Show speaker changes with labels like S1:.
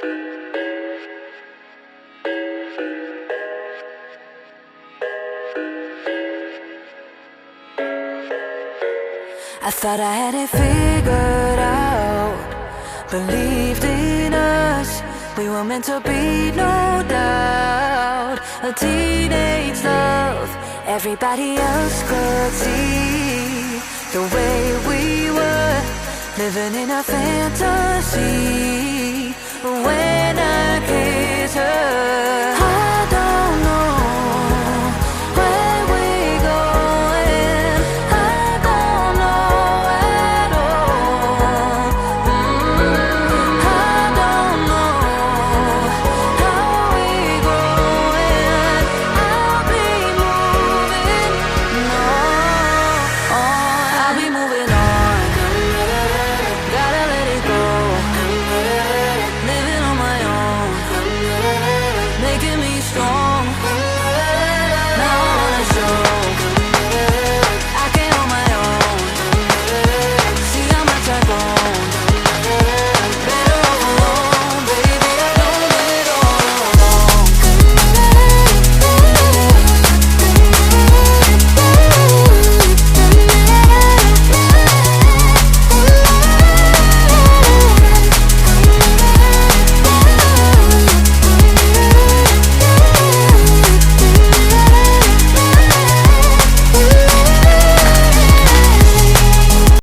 S1: I thought I had it figured out, believed in us, we were meant to be, no doubt. A teenage love, everybody else could see the way we were, living in a fantasy.